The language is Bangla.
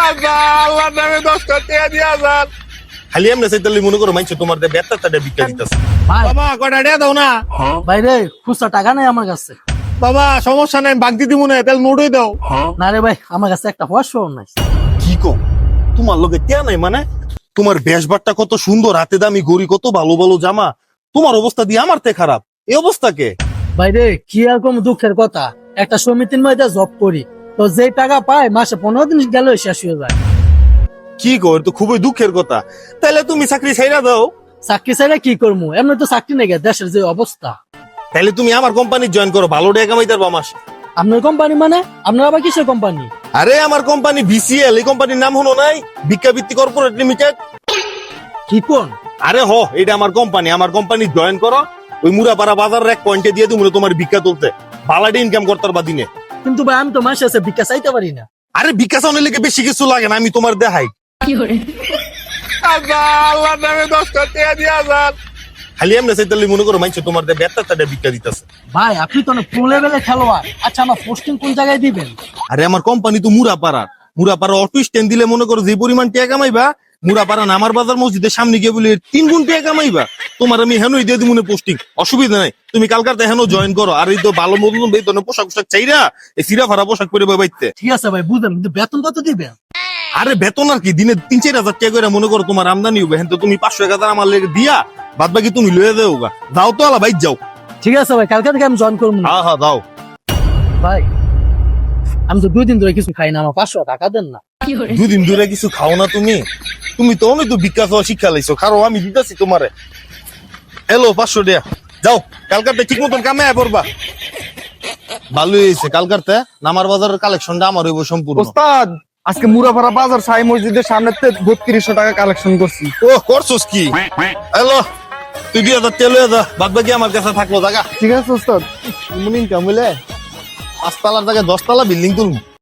আল্লাহ নামে 10 টাকা দিয়া যান। খালি এমনি চাইতালি মনে করো মাইছে তোমার দে বেত্তাটা বিক্রি দিতেছে। ভাই বাবা কয়টা টাকা দাও না। ভাই রে খুচরা টাকা নাই আমার কাছে। বাবা সমস্যা নাই বাগ দিদি মনে তাহলে নোটই দাও। না রে ভাই আমার কাছে একটা পয়সা নাই। কি কো তোমার লগে কে নাই মানে তোমার বেশবারটা কত সুন্দর হাতে দামি গড়ি কত ভালো ভালো জামা তোমার অবস্থা দিয়ে আমার তে খারাপ এই অবস্থা কে। ভাই রে কি আর কম দুঃখের কথা, একটা সমিতির মধ্যে জব করি তো যে টাকা পায় মাসে 15 দিন গেল শেষ হয়ে যায়। কি কো তো খুবই দুঃখের কথা। তাহলে তুমি চাকরি ছাইরা দাও। চাকরি ছাড়া কি করবো, এমনি তো চাকরি নেই দেশের যে অবস্থা। তাহলে তুমি আমার কোম্পানি জয়েন করো ভালো টাকা কামাইতে পারবা মাসে। আপনার কোম্পানি মানে আপনার আবার কিসের কোম্পানি? আরে আমার কোম্পানি বিসিএল এই কোম্পানির নাম হলো নাই ভিক্ষাবৃত্তি কর্পোরেট লিমিটেড। কি কোন? আরে হ এটা আমার কোম্পানি জয়েন করো ওই মুরাপাড়া বাজারের এক পয়েন্টে দিয়ে তুমি তোমার ভিক্ষা তুলতে ভালাডি ইনকাম করতে পারবা দিনে। কিন্তু ভাই আমি তো মাসে আছে ভিক্ষা চাইতে পারি না। আরে ভিক্ষা চাউনের লেগে বেশি কিছু লাগে না আমি তোমার দেখাই। আল্লাহ নামে 10 টাকা দিয়া যান। খালি এমনি চাইতালি মনে করো মাইছে তোমার দে বেত্তাটা ভিক্ষা দিতেছে। ভাই আপনি তো অনেক প্রো লেভেলের খেলোয়াড়। আচ্ছা আমার পোস্টিং কোন জায়গায় দিবেন? আরে আমার কোম্পানি তো মুরাপাড়া অটো স্ট্যান্ড দিলে মনে করো যে পরিমাণ টাকা কামাইবা মুরাপাড়া নামার বাজার মসজিদের সামনে গিয়ে বলে 3 গুণ টাকা কামাইবা। তোমার আমি হেনই দিয়ে দিই মনে পোস্টিং অসুবিধা নাই তুমি কালকাতে হেন জয়েন করো। আর এই তো ভালো মতন বেতনে পোশাক চাইরা এই সিরা ফারা পোশাক পরে বাইতে। ঠিক আছে ভাই বুঝলাম, কিন্তু বেতন কত দিবেন? আরে বেতন আর কি দিনে 3-4 হাজার টাকা করে মনে করো তোমার আমদানি হবে হেন তো তুমি 500-1000 আমার লেগে দিয়া বাদ বাকি তুমি লয়ে দেও গা। যাও তো আলা বাইর যাও। ঠিক আছে ভাই কালকে থেকে আমি জয়েন করবো না। হ্যাঁ হ্যাঁ দাও। ভাই আমি তো 2 দিন ধরে কিছু খাই না, আমার 500 টাকা দেন না। 2 দিন ধরে কিছু খাও না তুমি তো অনেক তো বিকাশ শিক্ষা লাইছো খারো আমি দিতেছি তোমারে। এলো 500 টাকা যাও কালকাতে ঠিক মতন কামে আয় পড়বা। ভালোই হয়েছে কালকাতে নামার বাজারের কালেকশনটা আমার হইব সম্পূর্ণ। ওস্তাদ আজকে মুরাপাড়া বাজার সাই মসজিদের সামনে 3200 টাকা কালেকশন করছি। ও করছস কি? এলো তুই 2000 টাকা লয়ে যা বাদ বাকি আমার কাছে থাকলো জায়গা। ঠিক আছে ওস্তাদ। ইমন ইনকাম হইলে 5 তলার জায়গায় 10 তলা বিল্ডিং তুলবো।